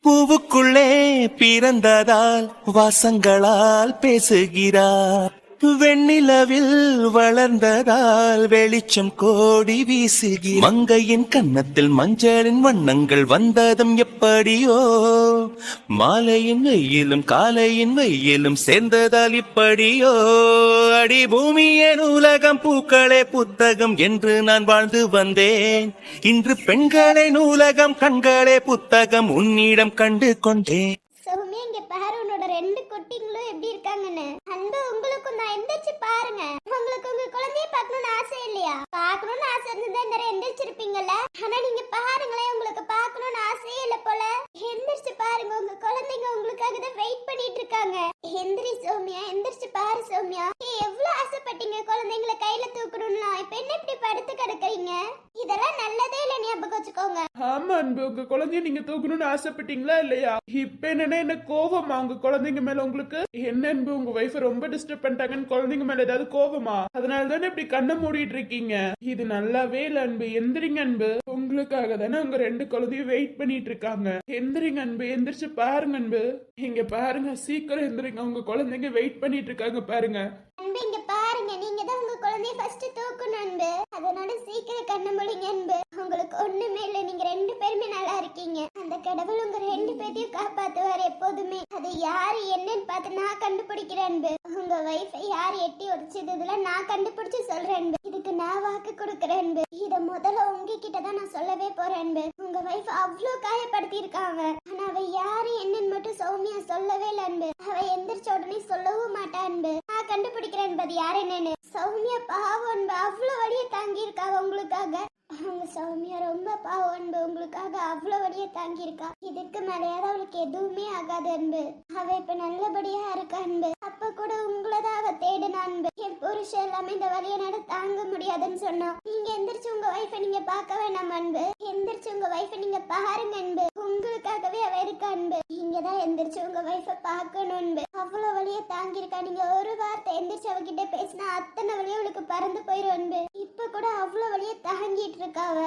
பூவுக்குள்ளே பிறந்ததால் வாசங்களால் பேசுகிறார். வெண்ணிலவில் வளர்ந்ததால் வெளிச்சம் கோடி வீசுகிறார். மங்கையின் கன்னத்தில் மஞ்சளின் வண்ணங்கள் வந்ததும் எப்படியோ, மாலையின் வெயிலும் காலையின் வெயிலும் சேர்ந்ததால் இப்படியோ. அடி பூமியே நூலகம், பூக்களே புத்தகம் என்று நான் வாழ்ந்து வந்தேன். இன்று பெண்களே நூலகம், கண்களே புத்தகம் உன்னிடம் கண்டு கொண்டேன். சௌமியா, இங்க பாரு உன்னோட 2 குட்டிங்களும் எப்படி இருக்காங்கன்னு. அன்பு, உங்களுக்கும் நான் எந்திரிச்சு பாருங்க. உங்களுக்கு உங்க குழந்தைய பார்க்கணும்னு ஆசை இல்லையா? பார்க்கணும்னு ஆசை இருந்தா இந்த எந்திரிச்சிருப்பீங்கல்ல. ஆனா நீங்க பாருங்களேன், உங்களுக்கு பார்க்கணும்னு ஆசையே இல்ல போல. எந்திரிச்சு பாருங்க, உங்க குழந்தைங்க உங்களுக்காக தான் வெயிட் பண்ணிட்டு இருக்காங்க. எந்திரி சௌமியா, எந்திரிச்சு பாரு சௌமியா. எவ்வளவு ஆசைப்பட்டீங்க குழந்தைங்களை கையில தூக்கணும்லாம். இப்ப என்ன இப்படி படுத்து கிடக்குறீங்க? இதெல்லாம் நல்லதே இல்ல, ஞாபகம் வச்சுக்கோங்க. ஆமா அன்பு, உங்க குழந்தைய நீங்க தூக்கணும்னு ஆசைப்பட்டீங்களா இல்லையா? இப்ப என்னன்னா என்ன கோவமா உங்க குழந்தைங்க மேல உங்களுக்கு? என்ன அன்பு, உங்க வைஃப் ரொம்ப டிஸ்டர்ப் பண்ணிட்டாங்கன்னு குழந்தைங்க மேல ஏதாவது கோவமா? அதனால தானே இப்படி கண்ணை மூடிட்டு இருக்கீங்க. இது நல்லாவே இல்ல அன்பு. எந்திரிங்க அன்பு, உங்களுக்காக தானே உங்க 2 குழந்தையும் வெயிட் பண்ணிட்டு இருக்காங்க. எந்திரிங்க அன்பு, எந்திரிச்சு பாருங்க அன்பு. இங்க பாருங்க, சீக்கிரம் எந்திரிங்க, உங்க குழந்தைங்க வெயிட் பண்ணிட்டு இருக்காங்க பாருங்க. அன்பு, இங்க பாருங்க, நீங்க தான் உங்க குழந்தைய ஃபர்ஸ்ட் தூக்கணும் அன்பு. அதனால சீக்கிரம் கண்ண மூடிங்க அன்பு. உங்களுக்கு ஒண்ணுமே இல்ல, நீங்க 2 பேருமே நல்லா இருக்கீங்க. அந்த கடவுள் உங்க 2 பேரையும் காப்பாத்துவார் எப்போதுமே. அது யாரு என்னன்னு பார்த்து நான் கண்டுபிடிக்கிறேன் அன்பு. உங்க வைஃபை யார் எட்டி உடைச்சதுல நான் கண்டுபிடிச்சு சொல்றேன் அன்பு. இதுக்கு நான் வாக்கு கொடுக்கறேன் அன்பு. இத முதல்ல உங்ககிட்ட தான் நான் சொல்லவே போறேன் அன்பு. உங்க வைஃப் அவ்வளோ காயப்படுத்தி இருக்காங்க. ஆனா அவ யாரு என்னன்னு மட்டும் சௌமியா சொல்லவே இல்ல அன்பு. அவ எந்திரிச்ச உடனே சொல்லவும் மாட்டா அன்பு. நான் கண்டுபிடிக்கிறேன் அன்பு அது யாரு என்னன்னு. சௌமியா பாவம் அன்பு, அவ்வளோ வழியை தாங்கி இருக்காங்க உங்களுக்காக. அவங்க சௌமியா ரொம்ப பாவம் அன்பு, உங்களுக்காக அவ்வளோ வழியை தாங்கி இருக்கா. இதுக்கு மேலேயாவது அவளுக்கு எதுவுமே ஆகாது அன்பு. அவ இப்ப நல்லபடியா இருக்கா அன்பு. அப்ப கூட உங்களதான் அவ தேடுனா அன்பு. என் புருஷன் எல்லாமே இந்த வழியை நட தாங்க முடியாதுன்னு சொன்னா. நீங்க எந்திரிச்சு உங்க வைஃபை நீங்க பார்க்க வேணாம் அன்பு. எந்திரிச்சு உங்க வைஃபை நீங்க பாருங்க அன்பு. உங்களுக்காகவே அவ இருக்கா அன்பு. நீங்க தான் எந்திரிச்சு உங்க வைஃபை பார்க்கணும் அன்பு. அவ்வளோ வழியை தாங்கி இருக்கா. நீங்க ஒரு வார்த்தை எந்திரிச்சு அவகிட்ட பேசினா அத்தனை வழியும் அவளுக்கு பறந்து போயிரும் அன்பு. இப்ப கூட அவ்வளோ வழியை தாங்கிட்டு இருக்காவ.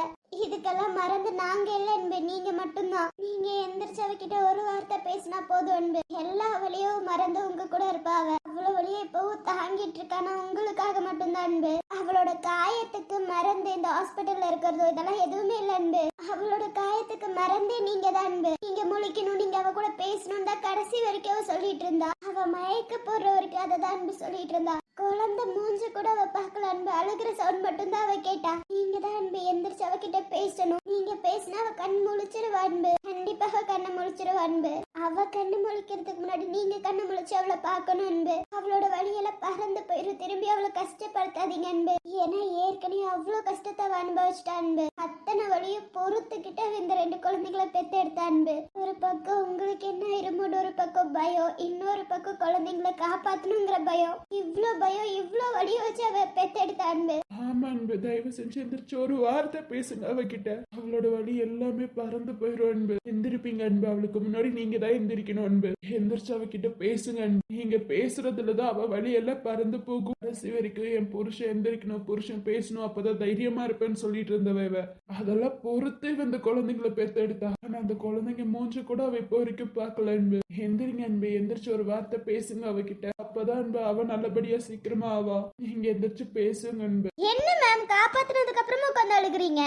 இதுக்கெல்லாம் மறந்து நாங்க இல்ல அன்பு, நீங்க மட்டும்தான். நீங்க எந்திரிச்சு அவகிட்ட ஒரு வார்த்தை பேசினா போதும் அன்பு. எல்லா வழியும் மறந்து உங்க கூட இருப்பாவ. அவ்வளவு வழியை இப்பவும் தாங்கிட்டு இருக்கானா உங்களுக்காக மட்டும்தான் அன்பு. அவளோட காயத்துக்கு மறந்து இந்த ஹாஸ்பிட்டல்ல இருக்கிறதோ இதெல்லாம் எதுவுமே இல்ல அன்பு. அவளோட காயத்துக்கு மறந்தே நீங்க தான் அன்பு. நீங்க முழிக்கணும், நீங்க அவ கூட பேசணும் தான் கடைசி வரைக்கும் சொல்லிட்டு இருந்தா. அவ மயக்க போடுற வரைக்கும் அதை தான் அன்பு சொல்லிட்டு இருந்தா. குழந்தை மூஞ்ச கூட அவ பார்க்கல அன்பு. அழுகிற சவுண்ட் மட்டும் தான் அவ கேட்டா. நீங்க தான் அன்பு எந்திரிச்சு அவகிட்ட பேசணும். நீங்க பேசினா அவ கண் முழிச்சிருவா அன்பு. கண்டிப்பாக கண்ணை முழிச்சிருவா அன்பு. அவ கண்ணு முழிக்கிறதுக்கு முன்னாடி நீங்க கண்ணு முழிச்சு அவளை பார்க்கணும் அன்பு. அவளோட வழியெல்லாம் பறந்து போயிரும். திரும்பி அவளை கஷ்டப்படுத்தாதீங்க அன்பு. ஏன்னா ஏற்கனவே அவ்வளோ கஷ்டத்தை அவ அனுபவிச்சிட்டா அன்பு. அத்தனை வழியும் பொறுத்துக்கிட்ட இந்த 2 குழந்தைகளை பெத்து எடுத்த அன்பு. ஒரு பக்கம் உங்களுக்கு என்ன இருமுன்னு ஒரு பக்கம் பயம், இன்னொரு பக்கம் குழந்தைங்களை காப்பாத்தணுங்கிற பயம். இவ்ளோ பயம் இவ்ளோ வழிய வச்சு அவ பெத்தெடுத்த அன்பு. ஆமா அன்பு, தயவு செஞ்சு எந்திரிச்சு ஒரு வார்த்தை பேசுங்க அவகிட்ட. அவளோட வழி எல்லாமே பறந்து போயிரும் அன்பு. எந்திரிப்பீங்க அன்பு. அவளுக்கு முன்னாடி நீங்க தான் எந்திரிக்கணும் அன்பு. எந்திரிச்சு அவகிட்ட பேசுங்க அன்பு. நீங்க பேசுறதுலதான் அவ வழி எல்லாம் பறந்து போகும். கடைசி வரைக்கும் என் புருஷன் எந்திரிக்கணும், புருஷன் பேசணும், அப்பதான் தைரியமா இருப்பேன்னு சொல்லிட்டு இருந்தவ. அதெல்லாம் பொறுத்து இந்த குழந்தைங்களை பெத்தெடுத்தா. ஆனா அந்த குழந்தைங்க மூஞ்ச கூட அவ இப்போ வரைக்கும் பார்க்கல அன்பு. எந்திரிங்க அன்பு, எந்திரிச்சு ஒரு வார்த்தை பேசுங்க அவகிட்ட. அப்பதான் அன்பு அவ நல்லபடியா சீக்கிரமா ஆவா. நீங்க எந்திரிச்சு பேசுங்க அன்பு. என்ன மேம், காப்பாத்துனதுக்கு அப்புறமா உட்காந்து அழுகுறீங்க?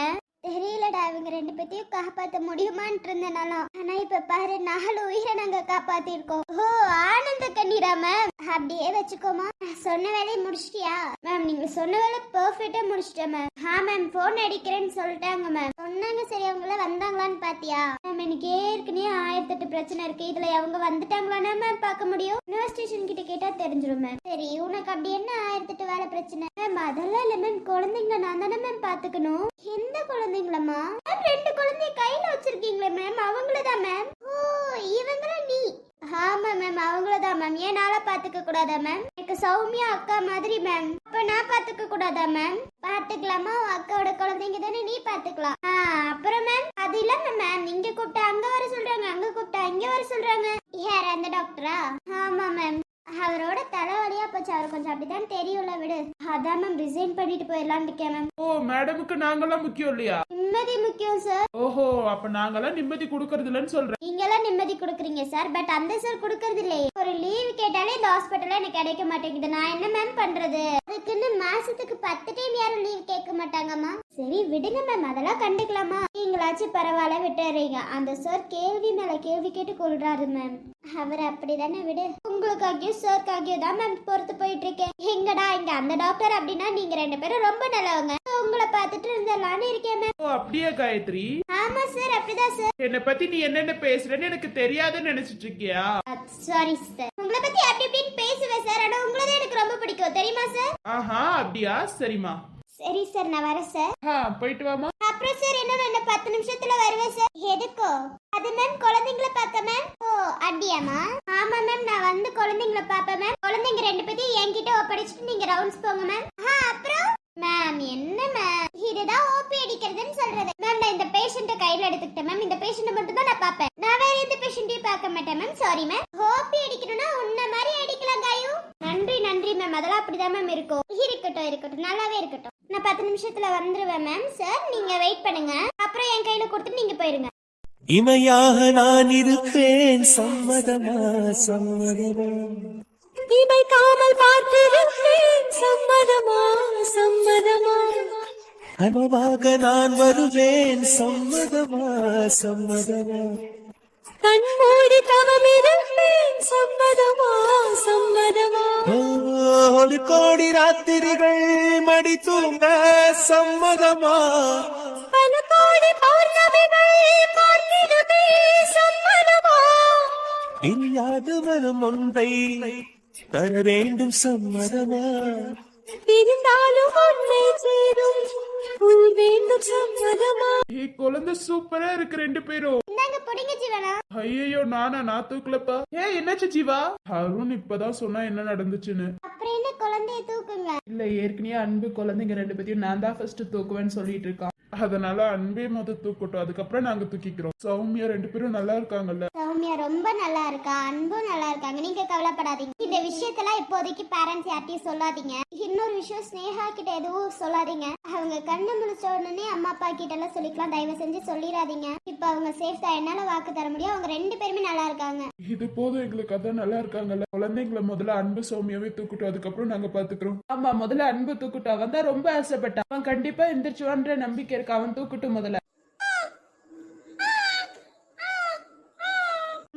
தெரியலடா, இவங்க 2 பேத்தையும் காப்பாத்த முடியுமான்ட்டு இருந்தேனாலும். ஆனா இப்ப பாரு, 4 உயிரை நாங்க காப்பாத்திருக்கோம். ஓ, ஆனந்த கண்ணீரா மேம்? அப்படியே வச்சுக்கோமா. சொன்ன வேலையை முடிச்சிட்டியா மேம்? நீங்க சொன்ன வேலை பெர்ஃபெக்ட்டா முடிச்சிட்டேன் மேம். மேம் போன் அடிக்கிறேன்னு சொல்லிட்டாங்க மேம். சொன்னாங்க, சரி அவங்கள வந்தாங்களான்னு பாத்தியா மேம்? எனக்கு ஏற்கனவே 1008 பிரச்சனை இருக்கு. இதுல அவங்க வந்துட்டாங்களான்னா மேம் பார்க்க முடியும். நியூஸ் ஸ்டேஷன் கிட்ட கேட்டா தெரிஞ்சிடும் மேம். சரி, உனக்கு அப்படி என்ன 1008 வேலை பிரச்சனை மேம்? அதெல்லாம் இல்ல மேம், குழந்தைங்கள நான் தானே மேம் பாத்துக்கணும். எந்த குழந்தைங்களம்மா மேம்? 2 குழந்தைய கையில வச்சிருக்கீங்களே மேம், அவங்களதான் மேம். ஓ, இவங்கள நீ? ஆமா மேம், அவங்களதான் மேம். ஏன் நாளா பாத்துக்க கூடாதா மேம்? எனக்கு சௌமியா அக்கா மாதிரி மேம். அப்ப நான் பாத்துக்க கூடாதா மேம்? பாத்துக்கலாமா? அக்காவோட குழந்தைங்க தானே, நீ பாத்துக்கலாம். அப்புறம் மேம் அது இல்லாம மேம், இங்க கூப்பிட்டா அங்க வர சொல்றாங்க, அங்க கூப்பிட்டா இங்க வர சொல்றாங்க. யார் அந்த டாக்டரா? ஆமா மேம். அவரோட தலைவலியா போச்சு. அவர் கொஞ்சம் அப்படிதான் தெரியும்ல, விடு. அதான் மேம் ரிசைன் பண்ணிட்டு போயிடலான்னு இருக்கேன் மேம். ஓ மேடமுக்கு நாங்கெல்லாம் முக்கியம் இல்லையா? நிம்மதி முக்கியம் சார். ஓஹோ, அப்ப நாங்கெல்லாம் நிம்மதி கொடுக்கறது இல்லைன்னு சொல்றேன். நீங்க எல்லாம் நிம்மதி கொடுக்குறீங்க சார், பட் அந்த சார் கொடுக்கறது இல்லையே. ஒரு லீவ் கேட்டாலே இந்த ஹாஸ்பிட்டல்ல எனக்கு கிடைக்க மாட்டேங்குது. நான் என்ன மேம் பண்றது? அதுக்குன்னு மாசத்துக்கு 10 டைம் யாரும் லீவ் கேட்க மாட்டாங்கம்மா. சரி விடுங்க மேம், அதெல்லாம் கண்டுக்கலாமா? நீங்களாச்சும் பரவாயில்ல விட்டுறீங்க. அந்த சார் கேள்வி மேல கேள்வி கேட்டு கொள்றாரு மேம். அவர் அப்படிதானே, விடு. உங்களுக்காகியும் சார்க்காகியும் தான் மேம் பொறுத்து போயிட்டு இருக்கேன். எங்கடா இங்க அந்த டாக்டர் அப்படின்னா நீங்க 2 பேரும் ரொம்ப நல்லவங்க, உங்களை பார்த்துட்டு இருந்தலான்னு இருக்கேன் மேம். ஓ அப்படியே காயத்ரி? ஆமா சார், அப்படிதான் சார். என்னை பத்தி நீ என்னென்ன பேசுறேன்னு எனக்கு தெரியாதுன்னு நினைச்சிட்டு இருக்கியா? சாரி சார், உங்களை பத்தி அப்படி இப்படின்னு பேசுவேன் சார். ஆனா உங்களை தான் எனக்கு ரொம்ப பிடிக்கும் தெரியுமா சார்? ஆஹா அப்படியா, சரிம்மா. சரி சார், நான் வரேன் சார். போயிட்டு வாமா. அப்புறம் சார் என்ன 10 நிமிஷத்துல வருவேன் சார். எதுக்கோ? அது மேம் குழந்தைங்களை பார்க்க மேம். ஓ அப்படியாமா? ஆமா மேம், நான் வந்து குழந்தைங்களை பார்ப்பேன் மேம். குழந்தைங்க 2 பேத்தையும் என்கிட்ட ஒப்படைச்சிட்டு நீங்க ரவுண்ட்ஸ் போங்க மேம். அப்புறம் மேம் என்ன மேம் இதுதான் ஓபி அடிக்கிறதுன்னு சொல்றது மேம். நான் இந்த பேஷண்ட்டை கையில எடுத்துக்கிட்டேன் மேம். இந்த பேஷண்ட்டை மட்டும் தான் நான் பார்ப்பேன். நான் வேற எந்த பேஷண்ட்டையும் பார்க்க மாட்டேன் மேம். Sorry ma'am. ஓபி அடிக்கணும்னா உன்ன மாதிரி அடிக்கலாம் காயு. நன்றி நன்றி மேம், அதெல்லாம் அப்படிதான் மேம் இருக்கும். இருக்கட்டும் நல்லாவே இருக்கட்டும். நான் 10 நிமிஷத்துல வந்துருவேன் மேம். சார் நீங்க வெயிட் பண்ணுங்க, அப்புறம் என் கையில கொடுத்துட்டு நீங்க போயிருங்க. இமையாக நான் இருப்பேன், சம்மதமா சம்மதமா. இமைக்காமல் பார்த்திருப்பேன், சம்மதமா சம்மதமா. கனவாக நான் வருவேன், சம்மதமா சம்மதமா. கண்மூடி தவமிருப்பேன், சம்மதமா சம்மதமா. ஒரு கோடி ராத்திரிகள் மடி தூங்க சம்மதமா. பல கோடி பௌர்ணமிகள் பார்த்திருப்பே, சம்மதமா. இல்லாது வரும் ஒன்றை தர வேண்டும், சம்மதமா. பிரிந்தாலும் உன்னை சேரும் உள் வேண்டும், சம்மதமா. குழந்தை சூப்பரா இருக்கு 2 பேரும். இந்தாங்க பொடிங்க ஜீவனா. ஐயோ நான் தூக்கலப்பா. என்னாச்சு ஜீவா? அருண் இப்பதான் சொன்னா என்ன நடந்துச்சுன்னு. அப்புறம் என்ன குழந்தைய தூக்குங்க. இல்ல ஏற்கனவே அன்பு குழந்தைங்க 2 பேத்தையும் நான் தான் ஃபர்ஸ்ட் தூக்குவேன்னு சொல்லிட்டு இருக்கான். அதனால அன்பே மொதல் தூக்கட்டும், அதுக்கப்புறம் நாங்க தூக்கிக்கிறோம். சௌமியா 2 பேரும் நல்லா இருக்காங்கல்ல? சௌமியா ரொம்ப நல்லா இருக்கா, அன்பும் நல்லா இருக்காங்க. நீங்க கவலைப்படாதீங்க. இந்த விஷயத்தெல்லாம் இப்போதைக்கு பேரண்ட்ஸ் யார்ட்டையும் சொல்லாதீங்க. இன்னொரு விஷயம், ஸ்னேகா கிட்ட எதுவும் சொல்லாதீங்க. அவங்க கண்ணு முழிச்ச உடனே அம்மா அப்பா கிட்ட எல்லாம் சொல்லிக்கலாம். தயவு செஞ்சு சொல்லிடாதீங்க. இப்ப அவங்க சேஃப் தான், என்னால வாக்கு தர முடியும். அவங்க 2 பேருமே நல்லா இருக்காங்க. இது போதும் எங்களுக்கு, அதான் நல்லா இருக்காங்கல்ல. குழந்தைங்களை முதல்ல அன்பு சௌமியாவே தூக்கட்டும், அதுக்கப்புறம் நாங்க பாத்துக்கிறோம். ஆமா முதல்ல அன்பு தூக்கட்டும். அவன் தான் ரொம்ப ஆசைப்பட்டான். அவன் கண்டிப்பா எந்திரிச்சுவான்ற நம்பிக்கை இருக்கு. அவன் தூக்கட்டும் முதல்ல.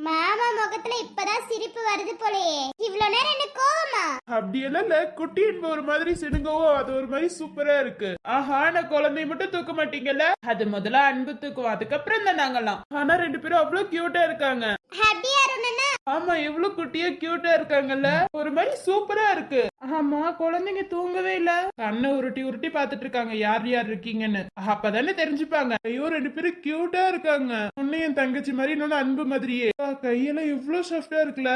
மாமா முகத்துல இப்பதான் சிரிப்பு வருது போலயே. இவ்வளவு நேரம் என்ன கோவமா? அப்படியெல்லாம் இல்ல, குட்டி என்ப ஒரு மாதிரி சினுங்கவோ அது ஒரு மாதிரி சூப்பரா இருக்கு. ஆஹா, நான் குழந்தைய மட்டும் தூக்க மாட்டீங்கல்ல? அது முதல்ல அன்பு தூக்குவோம், அதுக்கப்புறம் தான் நாங்கெல்லாம். ஆனா 2 பேரும் அவ்வளவு கியூட்டா இருக்காங்க. ஹாப்பியா இருந்தனா? ஆமா, எவ்வளவு குட்டியா கியூட்டா இருக்காங்கல்ல, ஒரு மாதிரி சூப்பரா இருக்கு. ஆமா, குழந்தைங்க தூங்கவே இல்ல, கண்ணை உருட்டி பாத்துட்டு இருக்காங்க யார் யார் இருக்கீங்கன்னு. அப்பதானே தெரிஞ்சுப்பாங்க. ஐயோ 2 பேரும் கியூட்டா இருக்காங்க. ஒன்னு என் தங்கச்சி மாதிரி, இன்னொன்னு அன்பு மாதிரியே. கையெல்லாம் இவ்வளவு சாஃப்டா இருக்குல்ல.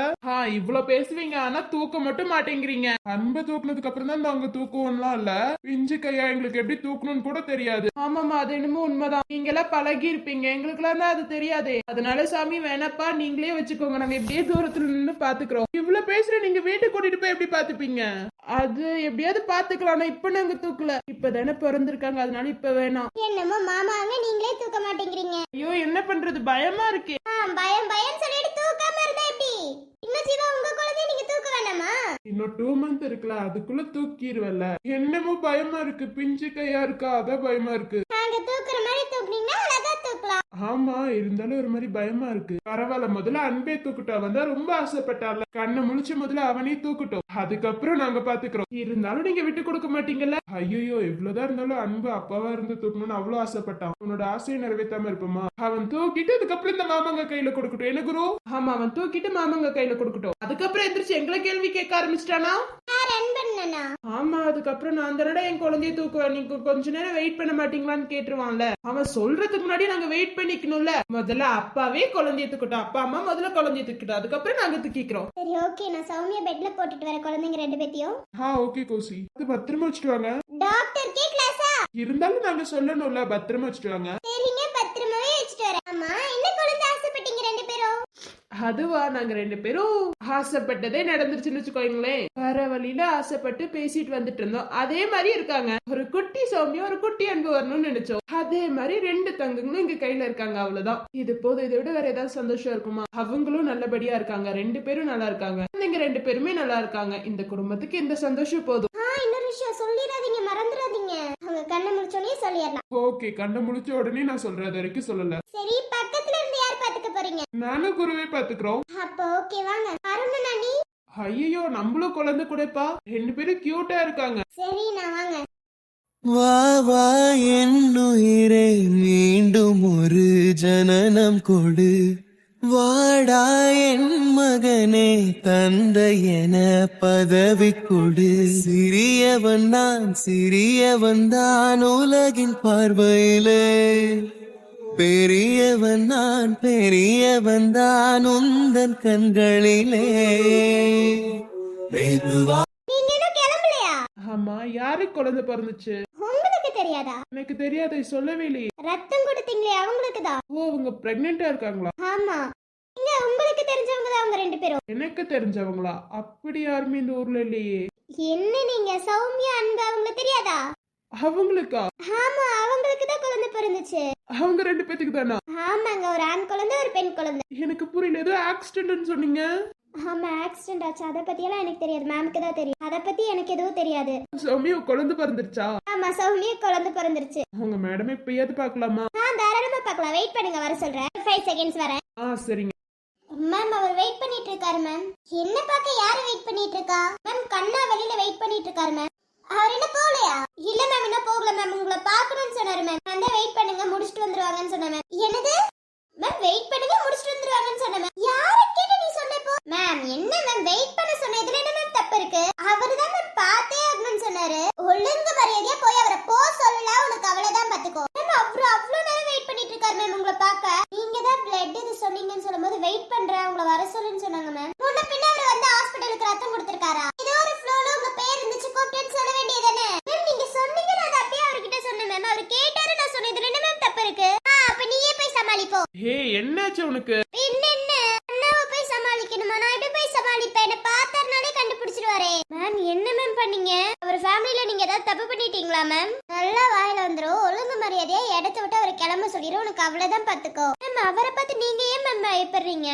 இவ்வளவு பேசுவீங்க, ஆனா தூக்க மட்டும் மாட்டேங்கிறீங்க. அன்பை தூக்குனதுக்கு அப்புறம் தான் நாங்க தூக்குவோம்லாம் இல்ல. பிஞ்சு கையா எங்களுக்கு எப்படி தூக்கணும்னு கூட தெரியாது. ஆமாமா, அது என்னமோ உண்மைதான். நீங்க எல்லாம் பழகி இருப்பீங்க, எங்களுக்கு எல்லாம் தான் அது தெரியாதே. அதனால சாமி வேணப்பா, நீங்களே வச்சுக்கோங்க, நாங்க எப்படியே தூரத்துல நின்று பாத்துக்கிறோம். இவ்வளவு பேசுற நீங்க வீட்டுக்கு கூட்டிட்டு போய் எப்படி பாத்துப்பீங்க? அது எப்படியாவது பாத்துக்கலாம். இப்ப நாங்க தூக்கல, இப்பதானே பிறந்திருக்காங்க, அதனால இப்ப வேணாம். என்னமோ மாமாங்க நீங்களே தூக்க மாட்டேங்கிறீங்க. ஐயோ என்ன பண்றது, பயமா இருக்கு. பயம் சொல்லிட்டு தூக்காம இருந்தா எப்படி? இன்னும் ஜீவா உங்க குழந்தைய நீங்க தூக்க வேண்டாமா? இன்னும் 2 month இருக்குல்ல, அதுக்குள்ள தூக்கிடுவல்ல. என்னமோ பயமா இருக்கு, பிஞ்சு கையா இருக்கா, அதான் பயமா இருக்கு. நாங்க தூக்குற மாதிரி தூக்குனீங்கன்னா அழகா தூக்கலாம். ஆமா, இருந்தாலும் ஒரு மாதிரி பயமா இருக்கு. பரவாயில்ல, முதல்ல அன்பே தூக்கட்டும். அவன் தான் ரொம்ப ஆசைப்பட்டால, கண்ணை முழிச்சு முதல்ல அவனே தூக்கட்டும், அதுக்கப்புறம் நாங்க பாத்துக்கிறோம். இருந்தாலும் நீங்க விட்டு கொடுக்க மாட்டீங்கல்ல? ஐயோ, இவ்வளவுதான் இருந்தாலும் அன்பு அப்பாவா இருந்து தூக்கணும்னு அவ்வளவு ஆசைப்பட்டான். உன்னோட ஆசையை நிறைவேற்றாம இருப்போமா? அவன் தூக்கிட்டு அதுக்கப்புறம் இந்த மாமங்க கையில கொடுக்கட்டும். என்ன குரு? ஆமா, அவன் தூக்கிட்டு மாமங்க கையில கொடுக்கட்டும், அதுக்கப்புறம் எந்திரிச்சு எங்களை கேள்வி கேட்க ஆரம்பிச்சிட்டானா? ஆமா, அதுக்கப்புறம் நான் தானடா என் குழந்தைய தூக்குவேன், நீங்க கொஞ்ச நேரம் வெயிட் பண்ண மாட்டீங்களான்னு கேட்டுருவான்ல. அவன் சொல்றதுக்கு முன்னாடி நாங்க வெயிட் பண்ணிக்கணும்ல. முதல்ல அப்பாவே குழந்தைய தூக்கட்டும், அப்பா அம்மா முதல்ல குழந்தைய தூக்கிட்டோம், அதுக்கப்புறம் நாங்க தூக்கிக்கிறோம். சரி ஓகே, நான் சௌமியா பெட்ல போட்டுட்டு வர குழந்தைங்க 2 பேத்தையும். ஓகே கோசி, அது பத்திரமா வச்சுட்டு வாங்க. டாக்டர் கேக்கலாசா? இருந்தாலும் நாங்க சொல்லணும்ல, பத்திரமா வச்சுட்டு வாங்க. சரிங்க, பத்திரமாவே வச்சுட்டு வரேன். அம்மா என்ன குழந்தை ஆசைப்பட்டீங்க 2 பேரும்? அதுவா, நாங்க 2 பேரும் ஆசைப்பட்டதே நடந்துருச்சுன்னு வச்சுக்கோங்களேன். வர வழியில ஆசைப்பட்டு பேசிட்டு வந்துட்டு இருந்தோம், அதே மாதிரி இருக்காங்க. ஒரு குட்டி சௌமியா ஒரு குட்டி அன்பு வரணும்னு நினைச்சோம், அதே மாதிரி 2 தங்கங்களும் இங்க கையில இருக்காங்க. அவ்வளவுதான். இது போதும். இதை விட வேற ஏதாவது சந்தோஷம் இருக்குமா? அவங்களும் நல்லபடியா இருக்காங்க, 2 பேரும் நல்லா இருக்காங்க, நீங்க 2 பேருமே நல்லா இருக்காங்க. இந்த குடும்பத்துக்கு இந்த சந்தோஷம் போதும். இன்னொரு விஷயம் சொல்லிடாதீங்க, மறந்துடாதீங்க. அவங்க கண்ணை முடிச்சோடனே சொல்லிடலாம். ஓகே, கண்ண முடிச்ச உடனே நான் சொல்றது வரைக்கும் சொல்லல. சரி, பக்கத்துல இருந்து யார் பாத்துக்க போறீங்க? நானும் குருவே பாத்துக்கிறோம். அப்ப ஓகே, வாங்க. அருண் அண்ணி. ஐயோ, நம்மளும் குழந்தை கூடப்பா, 2 பேரும் கியூட்டா இருக்காங்க. சரி, நான் வாங்க. வா வா என்னுயிரே, மீண்டும் ஒரு ஜனனம் கொடு. வாடா என் மகனே, தந்தை என பதவி கொடு. சிறியவன் தான் உலகின் பார்வையிலே, பெரியவன் தான் உந்தன் கண்களிலே. மெதுவா. நீங்க இன்னும் கிளம்பலையா? ஆமா, யாருக்கு குழந்தை பிறந்துச்சு? உங்களுக்கு தெரியாதா? எனக்கு தெரியாது, சொல்லவே இல்லையே. ரத்தம் கொடுத்தீங்களே, அவங்களுக்கு தான். ஓ, அவங்க பிரெக்னெண்டா இருக்காங்களா? ஆமா. இங்க உங்களுக்கு தெரிஞ்சவங்க தான் அவங்க 2 பேரும். எனக்கு தெரிஞ்சவங்களா? அப்படி யாருமே இந்த ஊர்ல இல்லையே. என்ன நீங்க சௌமியா அன்பு அவங்களுக்கு தெரியாதா? அவங்களுக்கா? ஆமா, அவங்களுக்கு தான் குழந்தை பிறந்துச்சு. அவங்க 2 பேத்துக்கு தானா? ஆமாங்க, ஒரு ஆண் குழந்தை ஒரு பெண் குழந்தை. எனக்கு புரியல, ஏதோ ஆக்சிடென்ட்னு சொன்னீங்க. ஆமா, ஆக்சிடென்ட் ஆச்சு. அத பத்தி எல்லாம் எனக்கு தெரியாது, மேம்க்கு தான் தெரியும். அத பத்தி எனக்கு எதுவும் தெரியாது. சௌமியா குழந்தை பிறந்துருச்சா? ஆமா, சௌமியா குழந்தை பிறந்துருச்சு. உங்க மேடம் இப்பயாவது பாக்கலாமா? தாராளமா பார்க்கலாம். வெயிட் பண்ணுங்க, வர சொல்றேன். 5 செகண்ட்ஸ் வரேன். சரிங்க மேம். அவர் வெயிட் பண்ணிட்டு இருக்காரு மேம். என்ன பார்க்க யாரு வெயிட் பண்ணிட்டு இருக்கா? மேம், கண்ணா வெளியில வெயிட் பண்ணிட்டு இருக்காரு மேம். அவர் என்ன போகலையா? இல்ல மேம், இன்னும் போகல மேம். உங்களை பார்க்கணும்னு சொன்னாரு மேம். அந்த வெயிட் பண்ணுங்க, முடிச்சிட்டு வந்துருவாங்கன்னு சொன்னேன் மேம். என்னது மேம்? வெயிட் பண்ணுங்க, முடிச்சிட்டு வந்துருவாங்கன்னு சொன்னேன் மேம். யாரை கேட்டு நீ சொன்னப்போ? மேம், என்ன மேம், வெயிட் பண்ண சொன்ன, இதுல என்ன மேம் தப்பு இருக்கு? அவர்தான் மேம் பார்த்தே ஆகணும்னு சொன்னாரு. ஒழுங்கு மரியாதையா போய் அவரை போ சொல்லல, உனக்கு அவ்வளவுதான் பாத்துக்கோ. மேம், அவ்வளவு நேரம் வெயிட் பண்ணிட்டு இருக்காரு மேம் உங்களை பார்க்க. நீங்க தான் பிளட் இது சொன்னீங்கன்னு சொல்லும்போது வெயிட் பண்றேன், உங்களை வர சொல்லுன்னு சொன்னாங்க மேம். முன்ன பின்ன அவர் வந்து ஹாஸ்பிடலுக்கு ரத்தம் கொடுத்திருக்காரா? ஏதோ ஒரு ஃப்ளோல உங்க பேர் இருந்துச்சு, கூப்பிட்டு சொல்ல வேண்டியதானே மேம். நீங்க சொன்னீங்க, நான் அப்படியே அவர்கிட்ட சொன்னேன் மேம். அவர் கேட்டாரு, நான் சொன்னேன். இதுல என்ன மேம் தப்பு இருக்கு? அப்ப நீயே போய் சமாளிப்போ. ஹே, என்னாச்சு உனக்கு? என்ன அண்ணாவை போய் சமாளிக்கணுமா? நான் எப்படி போய் சமாளிப்பேன்? என்ன பார்த்தாருனாலே கண்டுபிடிச்சிருவாரே. மேம், என்ன மேம் பண்ணீங்க? அவர் ஃபேமிலில நீங்க ஏதாவது தப்பு பண்ணிட்டீங்களா மேம்? நல்லா வாயில வந்துரும். ஒழுங்கு மரியாதையா இடத்த விட்டு அவரை கிளம்ப சொல்லிரும், உனக்கு அவ்வளவுதான் பாத்துக்கோ. மேம், அவரை பார்த்து நீங்க ஏன் மேம் பயப்படுறீங்க?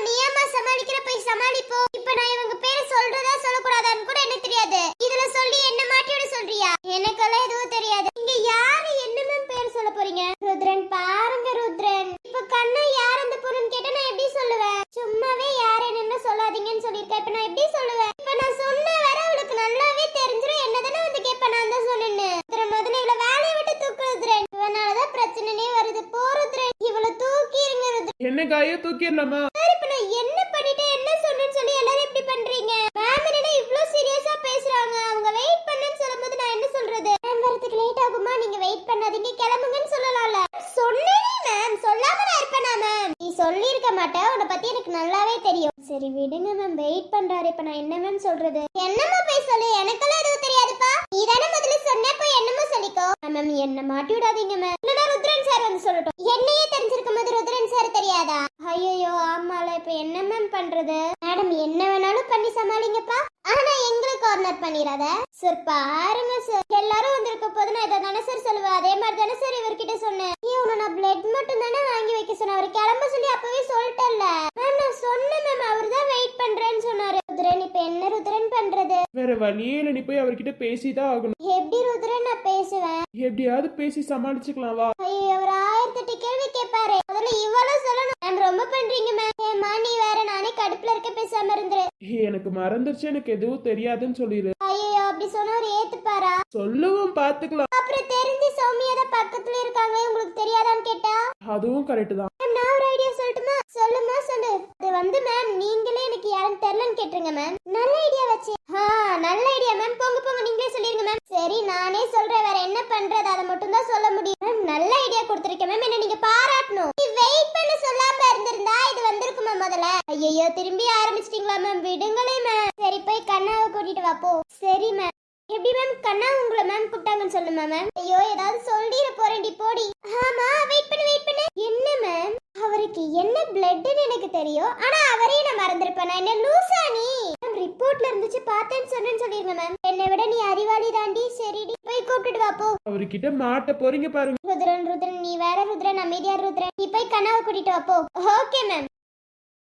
நீ ஏமா சமாளிக்கிற? போய் சமாளிப்போ. இப்ப நான் இவங்க பேரை சொல்றதா சொல்லக்கூடாதான்னு கூட எனக்கு தெரியாது. இதுல சொல்லி என்ன மாட்டியோட சொல்றியா? எனக்கெல்லாம் எதுவும் தெரியாது. நீங்க யாரு என்ன மேம் பேர் சொல்ல போறீங்க? ருத்ரன். பாருங்க ருத்ரன், இப்ப கண்ணா யார் அந்த பொண்ணுன்னு கேட்டா நான் எப்படி சொல்லுவேன்? சும்மாவே யார் என்னன்னு சொல்லாதீங்கன்னு சொல்லிருக்கேன். இப்ப நான் எப்படி சொல்லுவேன்? இப்ப நான் சொன்ன வர அவளுக்கு நல்லாவே தெரிஞ்சிரும். என்னதானே வந்து கேட்ப, நான் தான் சொன்னேன்னு. ருத்ரன், முதல்ல இவள வேலையை விட்டு தூக்கு ருத்ரன். இவனாலதான் பிரச்சனையே வருது. போ ருத்ரன், இவளை தூக்கிருங்க ருத்ரன். என்ன காய தூக்கிடலாமா? இப்ப நான் என்ன பண்ணிட்டேன், என்ன சொன்னேன்னு சொல்லி எல்லாரும் எப்படி பண்றீங்க? மேம் என்ன இவ்ளோ சீரியஸா பேசுறாங்க? அவங்க வெயிட் பண்ணுன்னு சொல்லும்போது நான் என்ன சொல்றது? மேம், வரதுக்கு லேட் ஆகுமா? நீங்க வெயிட் பண்ணாதீங்க, கிளம்புங்கன்னு சொல்லலாம்ல. சொன்னேனே மேம், சொல்லாம நான் இருப்பேனா மேம்? நீ சொல்லிருக்க மாட்டே, உன்னை பத்தி எனக்கு நல்லாவே தெரியும். சரி விடுங்க மேம், வெயிட் பண்றாரு. இப்ப நான் என்ன மேம் சொல்றது? என்னமா போய் சொல்லு, எனக்கெல்லாம் எதுவும் தெரியாதுப்பா. நீ தானே முதல்ல சொன்ன, போய் என்னமோ சொல்லிக்கோ. மேம், என்ன மாட்டி விடாதீங்க மேம். இல்லனா ருத்ரன் சார் வந்து சொல்லட்டும். என்னையே தெரிஞ்சிருக்கும் போது ருத்ரன் சார் தெரியாதா? ஐயோ ஆமால, இப்ப என்ன மேம் பண்றது? மேடம், என்ன வேணாலும் பண்ணி சமாளிங்கப்பா, ஆனா எங்களை கார்னர் பண்ணிடாத சார். பாருங்க சார், எல்லாரும் வந்திருக்க போது நான் இதை தானே சார் சொல்லுவேன். அதே மாதிரி தானே சார் இவர்கிட்ட சொன்னேன். நான் பிளட் மட்டும் தானே வாங்கி வைக்க சொன்னேன். அவர் கிளம்ப சொல்லி அப்பவே சொல்லிட்டேன்ல மேம். நான் சொன்னேன் மேம், அவர் தான் வெயிட் பண்றேன்னு சொன்னாரு. ருத்ரன், இப்ப என்ன ருத்ரன் பண்றது? வேற வழியே இல்ல, நீ போய் அவர்கிட்ட பேசிதான் ஆகணும். எப்படி ருத்ரன் நான் பேசுவேன்? எப்படியாவது பேசி சமாளிச்சுக்கலாம் வா. ஐயோ, அவர் 1008 கேள்வி கேட்பாரு. முதல்ல இவ்வளவு சொல்லணும் மேம். ரொம்ப பண்றீங்க மேம். ஏமா நீ வேற, நானே கடுப்புல இருக்க, பேசாம இருந்துரு. எனக்கு மறந்துருச்சு, எனக்கு எதுவும் தெரியாதுன்னு சொல்லிடு. ஐயோ, அப்படி சொன்னா அவர் ஏத்துப்பாரா? சொல்லுவோம், பாத்துக்கலாம். அப்புறம் தெரிஞ்சு சௌமியா தான் பக்கத்துல இருக்காங்க, உங்களுக்கு தெரியாதான்னு கேட்டா? அதுவும் கரெக்ட் தான். மேம், நான் ஒரு ஐடியா சொல்லட்டுமா? சொல்லுமா சொல்லு. அது வந்து மேம், நீங்களே எனக்கு யாரும் தெரியலன்னு கேட்டுருங்க மேம். நல்ல ஐடியா வச்சு. நல்ல ஐடியா மேம். போங்க போங்க, நீங்களே சொல்லிருங்க மேம். சரி, நானே சொல்றேன். வேற என்ன பண்றது? அதை மட்டும் தான் சொல்ல முடியும் மேம். நல்ல ஐடியா கொடுத்துருக்கேன் மேம், என்ன நீங்க பாராட்டணும். நீ வெயிட் பண்ண சொல்லாம இருந்திருந்தா இது வந்திருக்குமா முதல்ல? ஐயோ, திரும்பி ஆரம்பிச்சிட்டீங்களா மேம்? விடுங்களே மேம். சரி, போய் கண்ணாவை கூட்டிட்டு வா போ. சரி மேம். எப்படி மேம்? கண்ணா உங்களை மேம் கூப்பிட்டாங்கன்னு சொல்லுமா மேம்? ஐயோ, ஏதாவது சொல்லிட போறேன்டி, போடி. ஆமா, வெயிட் பண்ணு வெயிட் பண்ணு. என்ன மேம்? அவ அவருக்கு என்ன பிளட்னு எனக்கு தெரியும், ஆனா அவரையும் நான் மறந்துருப்பேன். என்ன லூசா நீ? ரிப்போர்ட்ல இருந்துச்சு பார்த்தேன்னு சொன்னேன்னு சொல்லிருங்க மேம். என்னை விட நீ அறிவாளி தாண்டி. சரிடி போய் கூப்பிட்டுட்டு வா போ. அவர்கிட்ட மாட்ட போறீங்க பாருங்க. ருத்ரன் நீ வேற ருத்ரன், அமைதியா ருத்ரன். நீ போய் கனவை கூட்டிட்டு வா போ. Okay ma'am.